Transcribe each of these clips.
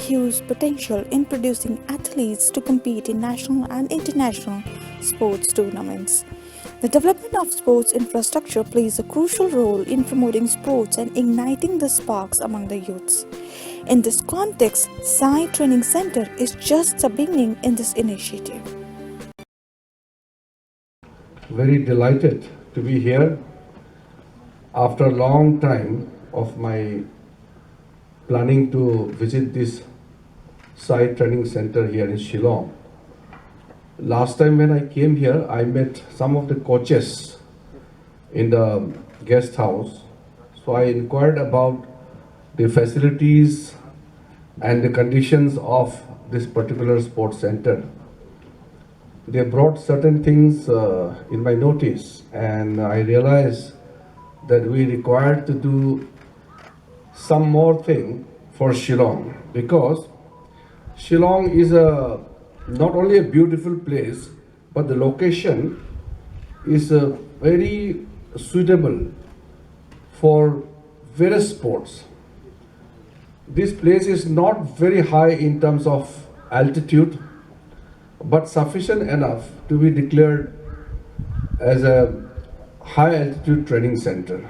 huge potential in producing athletes to compete in national and international sports tournaments. The development of sports infrastructure plays a crucial role in promoting sports and igniting the sparks among the youths. In this context, SAI Training Center is just the beginning in this initiative. Very delighted to be here after a long time of my planning to visit this SAI Training Center here in Shillong. Last time when I came here, I met some of the coaches in the guest house. So I inquired about the facilities and the conditions of this particular sports center. They brought certain things in my notice, and I realized that we required to do some more thing for Shillong, because Shillong is not only a beautiful place, but the location is very suitable for various sports. This place is not very high in terms of altitude, but sufficient enough to be declared as a high altitude training center.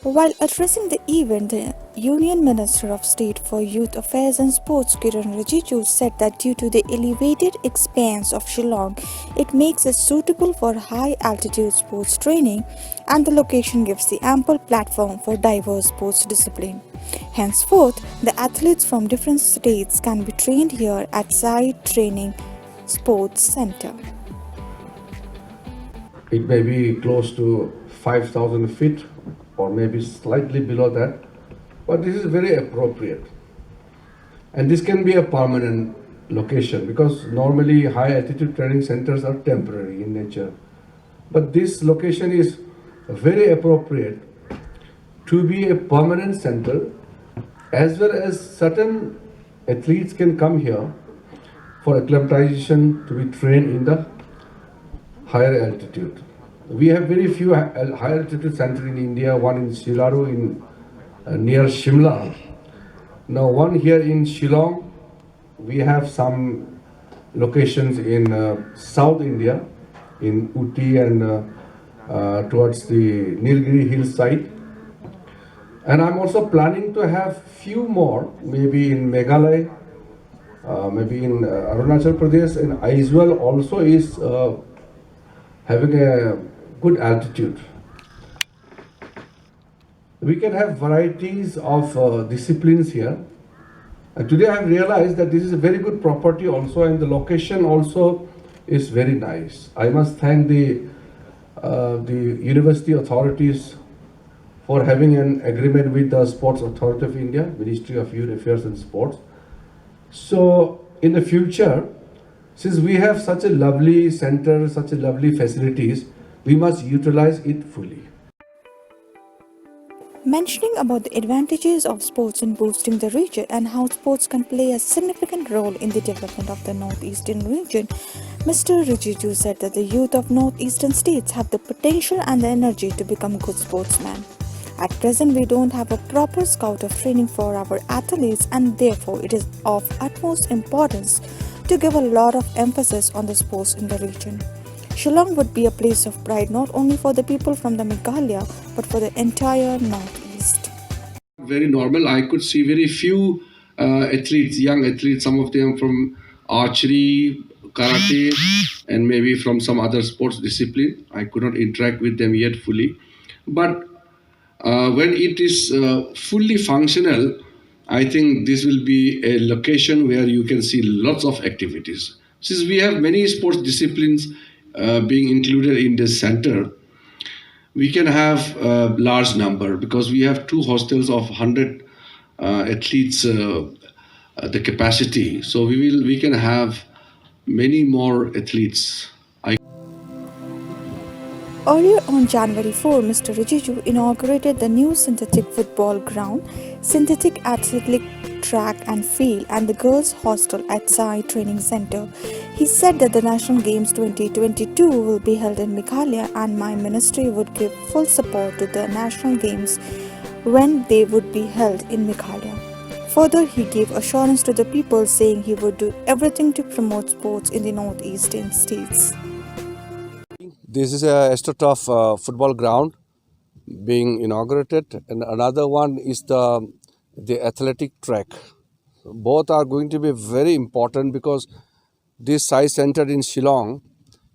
While addressing the event, the Union Minister of State for Youth Affairs and Sports Kiran Rijiju said that due to the elevated expanse of Shillong, it makes it suitable for high-altitude sports training, and the location gives the ample platform for diverse sports discipline. Henceforth, the athletes from different states can be trained here at SAI Training Sports Center. It may be close to 5,000 feet or maybe slightly below that, but this is very appropriate. And this can be a permanent location, because normally high altitude training centers are temporary in nature. But this location is very appropriate to be a permanent center, as well as certain athletes can come here for acclimatization to be trained in the higher altitude. We have very few high altitude centers in India, one in Shilaru near Shimla. Now one here in Shillong. We have some locations in South India, in Uti and towards the Nilgiri hillside. And I'm also planning to have few more, maybe in Meghalaya, maybe in Arunachal Pradesh, and Aizawl also is having a good altitude. We can have varieties of disciplines here. And today I have realized that this is a very good property also, and the location also is very nice. I must thank the university authorities for having an agreement with the Sports Authority of India, Ministry of Youth Affairs and Sports. So in the future, since we have such a lovely center, such a lovely facilities, we must utilize it fully. Mentioning about the advantages of sports in boosting the region and how sports can play a significant role in the development of the northeastern region, Mr. Rijiju said that the youth of northeastern states have the potential and the energy to become good sportsmen. At present, we don't have a proper scout of training for our athletes, and therefore it is of utmost importance to give a lot of emphasis on the sports in the region. Shillong would be a place of pride not only for the people from the Meghalaya, but for the entire Northeast. Very normal. I could see very few athletes, young athletes, some of them from archery, karate, and maybe from some other sports discipline. I could not interact with them yet fully. But when it is fully functional, I think this will be a location where you can see lots of activities. Since we have many sports disciplines being included in this center, we can have a large number, because we have 2 hostels of 100 athletes, the capacity. So we can have many more athletes. Earlier on January 4, Mr. Rijiju inaugurated the new synthetic football ground, synthetic athletic track and field, and the girls' hostel at SAI Training Center. He said that the National Games 2022 will be held in Meghalaya, and my ministry would give full support to the National Games when they would be held in Meghalaya. Further, he gave assurance to the people, saying he would do everything to promote sports in the northeastern states. This is a AstroTurf football ground being inaugurated, and another one is the athletic track. Both are going to be very important because this SAI center in Shillong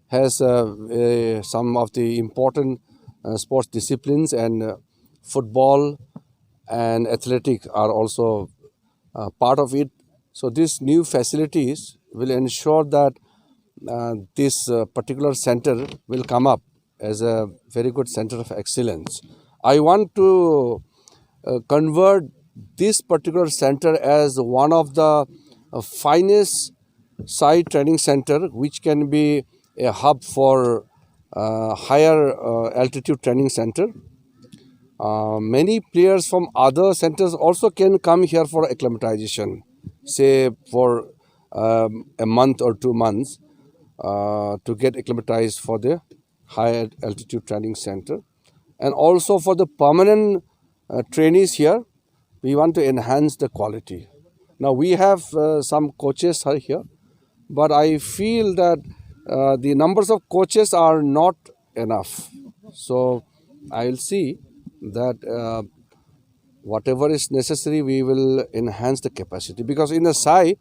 has some of the important sports disciplines, and football and athletic are also part of it. So these new facilities will ensure that this particular center will come up as a very good center of excellence. I want to convert this particular center as one of the finest site training center, which can be a hub for higher altitude training center. Many players from other centers also can come here for acclimatization, say for a month or 2 months to get acclimatized for the high altitude training center. And also for the permanent trainees here, we want to enhance the quality. Now we have some coaches are here, but I feel that the numbers of coaches are not enough. So I'll see that whatever is necessary, we will enhance the capacity, because in the SAI,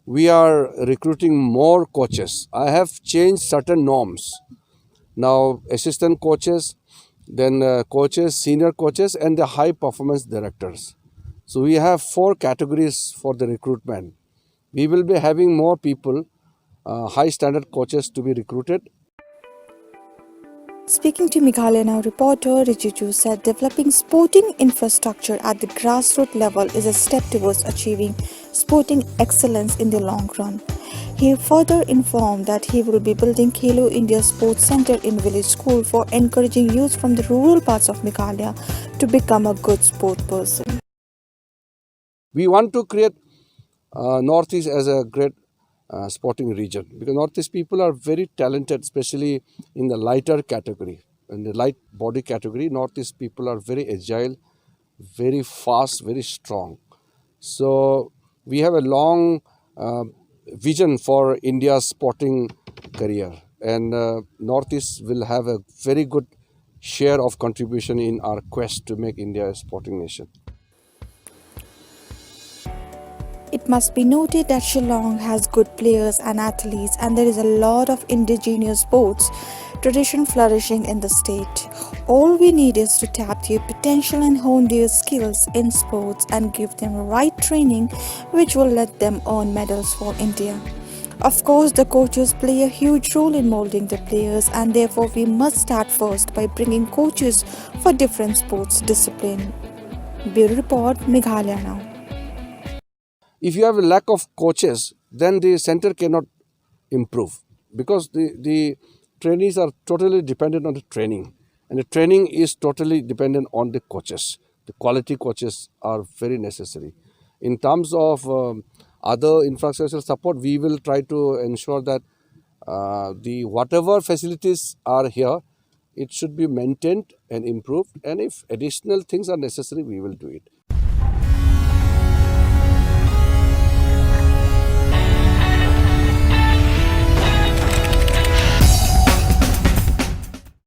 we are recruiting more coaches. I have changed certain norms. Now, assistant coaches, then coaches, senior coaches, and the high performance directors. So we have 4 categories for the recruitment. We will be having more people, high standard coaches to be recruited. Speaking to Meghalaya Now reporter, Rijiju said developing sporting infrastructure at the grassroots level is a step towards achieving sporting excellence in the long run. He further informed that he will be building Khelo India Sports Centre in village school for encouraging youth from the rural parts of Meghalaya to become a good sport person. We want to create Northeast as a great sporting region, because Northeast people are very talented, especially in the lighter category. In the light body category, Northeast people are very agile, very fast, very strong. So we have a long vision for India's sporting career, and Northeast will have a very good share of contribution in our quest to make India a sporting nation. It must be noted that Shillong has good players and athletes, and there is a lot of indigenous sports tradition flourishing in the state. All we need is to tap their potential and hone their skills in sports and give them right training, which will let them earn medals for India. Of course, the coaches play a huge role in molding the players, and therefore we must start first by bringing coaches for different sports discipline. Bureau Report, Meghalaya Now. If you have a lack of coaches, then the center cannot improve, because the trainees are totally dependent on the training, and the training is totally dependent on the coaches. The quality coaches are very necessary. In terms of other infrastructural support, we will try to ensure that the whatever facilities are here, it should be maintained and improved, and if additional things are necessary, we will do it.